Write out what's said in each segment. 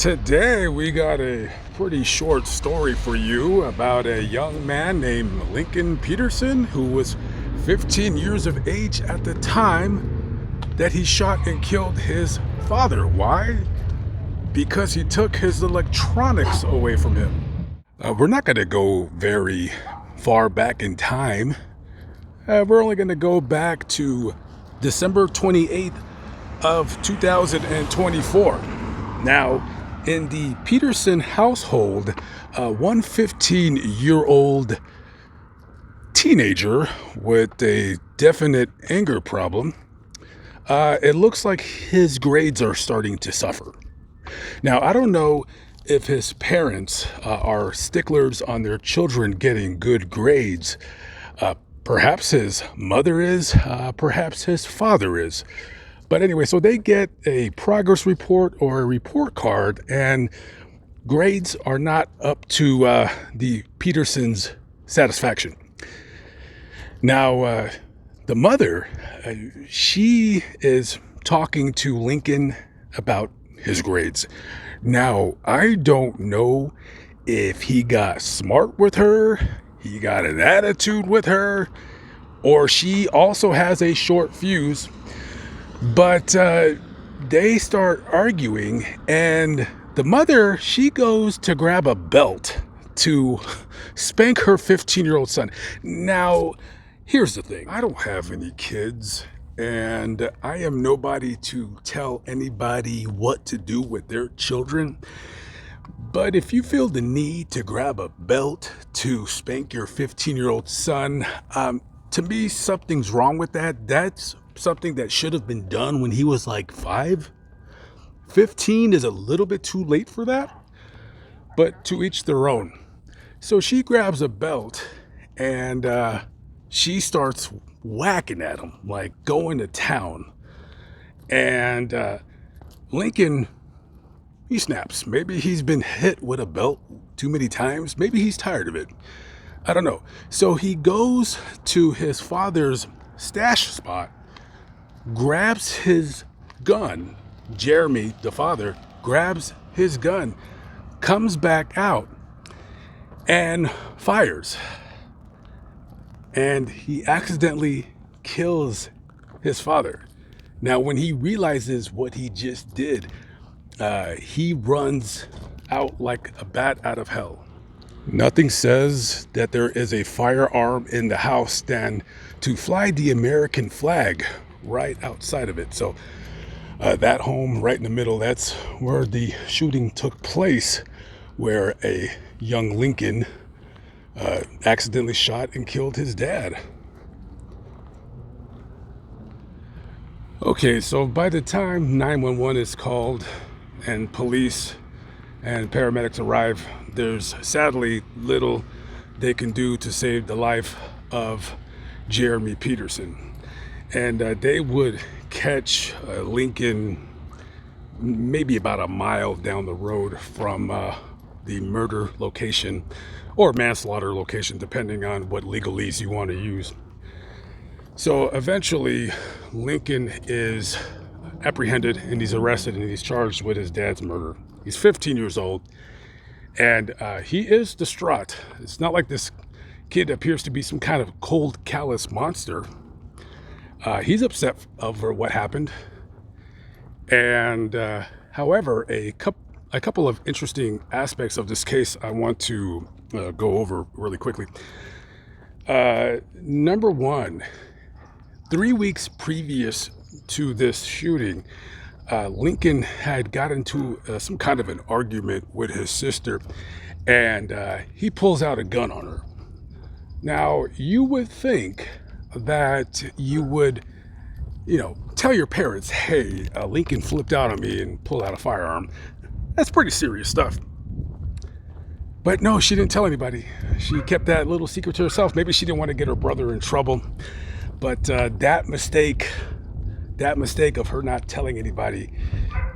Today we got a pretty short story for you about a young man named Lincoln Peterson who was 15 years of age at the time that he shot and killed his father. Why? Because he took his electronics away from him. We're not going to go very far back in time. We're only going to go back to December 28th of 2024. Now, in the Peterson household, one 15-year-old teenager with a definite anger problem, it looks like his grades are starting to suffer. Now, I don't know if his parents are sticklers on their children getting good grades. Perhaps his mother is, perhaps his father is. But anyway, so they get a progress report or a report card, and grades are not up to the Petersons' satisfaction. Now, the mother, she is talking to Lincoln about his grades. Now, I don't know if he got smart with her, he got an attitude with her, or she also has a short fuse. But they start arguing, and the mother, she goes to grab a belt to spank her 15-year-old son. Now, here's the thing. I don't have any kids, and I am nobody to tell anybody what to do with their children. But if you feel the need to grab a belt to spank your 15-year-old son, to me, something's wrong with that. That's something that should have been done when he was like 5. 15 is a little bit too late for that, but to each their own. So she grabs a belt and she starts whacking at him, like going to town. And Lincoln, he snaps. Maybe he's been hit with a belt too many times. Maybe he's tired of it. I don't know. So he goes to his father's stash spot, grabs his gun. Jeremy, the father, grabs his gun, comes back out, and fires. And he accidentally kills his father. Now, when he realizes what he just did, he runs out like a bat out of hell. Nothing says that there is a firearm in the house than to fly the American flag right outside of it. So that home right in the middle, that's where the shooting took place, where a young Lincoln accidentally shot and killed his dad. Okay, so by the time 911 is called and police and paramedics arrive, there's sadly little they can do to save the life of Jeremy Peterson. And they would catch Lincoln maybe about a mile down the road from the murder location or manslaughter location, depending on what legalese you want to use. So eventually Lincoln is apprehended and he's arrested and he's charged with his dad's murder. He's 15 years old and he is distraught. It's not like this kid appears to be some kind of cold, callous monster. He's upset over what happened. And however, a couple of interesting aspects of this case I want to go over really quickly. Number one, 3 weeks previous to this shooting, Lincoln had got into some kind of an argument with his sister, and he pulls out a gun on her. Now, you would think that you would, tell your parents, hey, Lincoln flipped out on me and pulled out a firearm. That's pretty serious stuff. But no, she didn't tell anybody. She kept that little secret to herself. Maybe she didn't want to get her brother in trouble. But that mistake of her not telling anybody,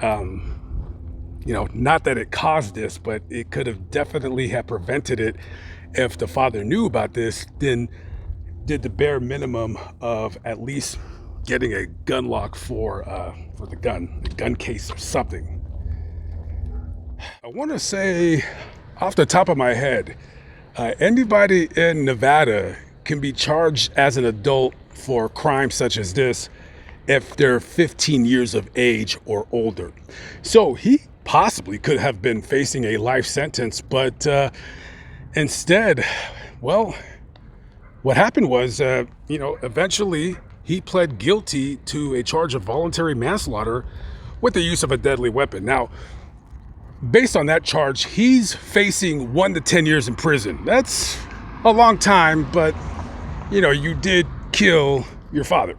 not that it caused this, but it could have definitely have prevented it. If the father knew about this, then did the bare minimum of at least getting a gun lock for the gun case or something. I want to say, off the top of my head, anybody in Nevada can be charged as an adult for crimes such as this if they're 15 years of age or older. So he possibly could have been facing a life sentence, but instead, well, what happened was, eventually he pled guilty to a charge of voluntary manslaughter with the use of a deadly weapon. Now, based on that charge, he's facing 1 to 10 years in prison. That's a long time, but you did kill your father.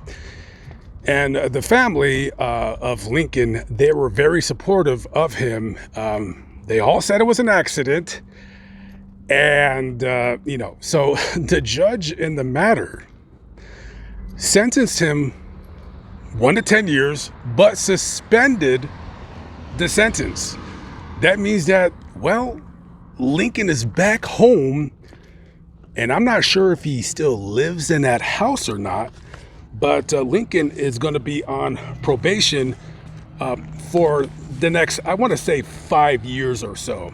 And the family of Lincoln, they were very supportive of him. They all said it was an accident. And, so the judge in the matter sentenced him 1 to 10 years, but suspended the sentence. That means that, well, Lincoln is back home, and I'm not sure if he still lives in that house or not, but Lincoln is going to be on probation for the next, I want to say, 5 years or so.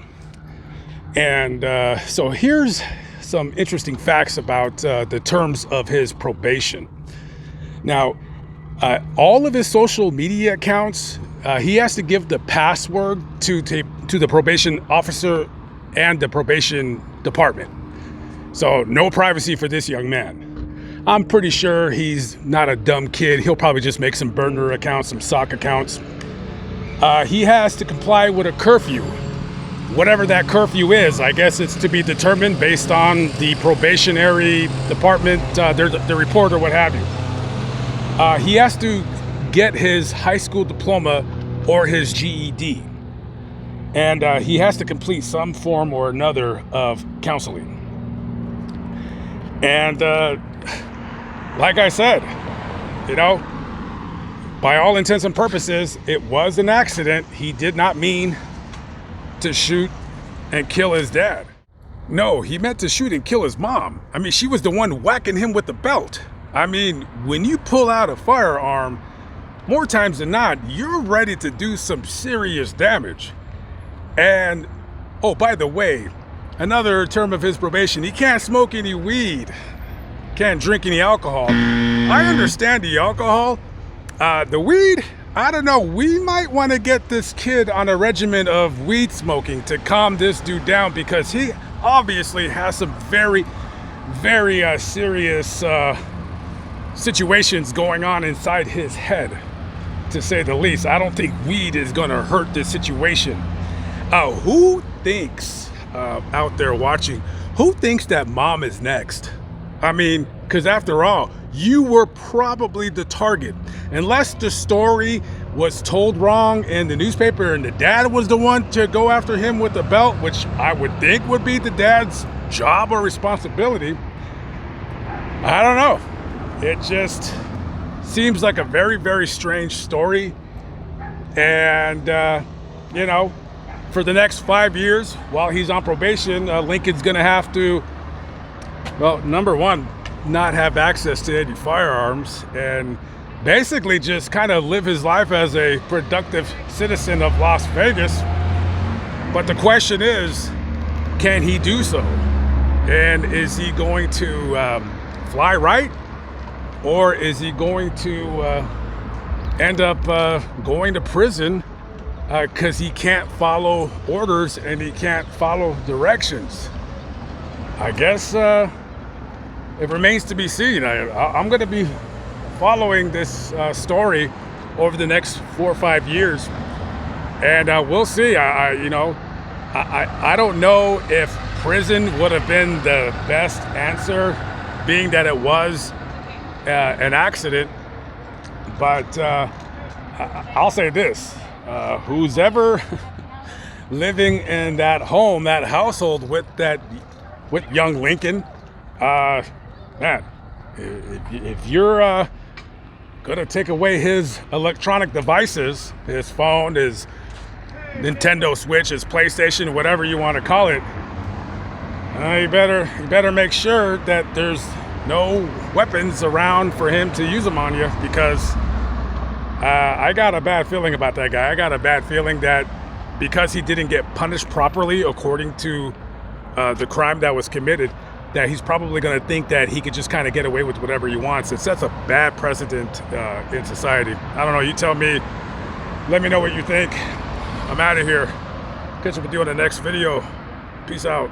And so here's some interesting facts about the terms of his probation. Now, all of his social media accounts, he has to give the password to the probation officer and the probation department. So no privacy for this young man. I'm pretty sure he's not a dumb kid. He'll probably just make some burner accounts, some sock accounts. He has to comply with a curfew. Whatever that curfew is, I guess it's to be determined based on the probationary department, the report or what have you. He has to get his high school diploma or his GED. And he has to complete some form or another of counseling. And like I said, by all intents and purposes, it was an accident. He did not mean to shoot and kill his dad. No, he meant to shoot and kill his mom. I mean, she was the one whacking him with the belt. I mean, when you pull out a firearm, more times than not, you're ready to do some serious damage. And, oh, by the way, another term of his probation, he can't smoke any weed, can't drink any alcohol. I understand the alcohol. The weed, I don't know. We might want to get this kid on a regimen of weed smoking to calm this dude down, because he obviously has some very, very serious situations going on inside his head, to say the least. I don't think weed is going to hurt this situation. Who thinks, out there watching, who thinks that mom is next? I mean, because after all, you were probably the target. Unless the story was told wrong in the newspaper and the dad was the one to go after him with the belt, which I would think would be the dad's job or responsibility. I don't know. It just seems like a very, very strange story. And, for the next 5 years while he's on probation, Lincoln's going to have to, well, number one, not have access to any firearms, and basically just kind of live his life as a productive citizen of Las Vegas. But the question is, can he do so? And is he going to fly right? Or is he going to end up going to prison because he can't follow orders and he can't follow directions? I guess it remains to be seen. I'm going to be following this story over the next 4 or 5 years, and we'll see. I don't know if prison would have been the best answer, being that it was an accident. But I'll say this: who's ever living in that home, that household with young Lincoln, man, if you're gonna take away his electronic devices, his phone, his Nintendo Switch, his PlayStation, whatever you want to call it, you better make sure that there's no weapons around for him to use them on you, because I got a bad feeling about that guy. I got a bad feeling that because he didn't get punished properly according to the crime that was committed, that he's probably going to think that he could just kind of get away with whatever he wants. It sets a bad precedent in society. I don't know. You tell me. Let me know what you think. I'm out of here. Catch up with you on the next video. Peace out.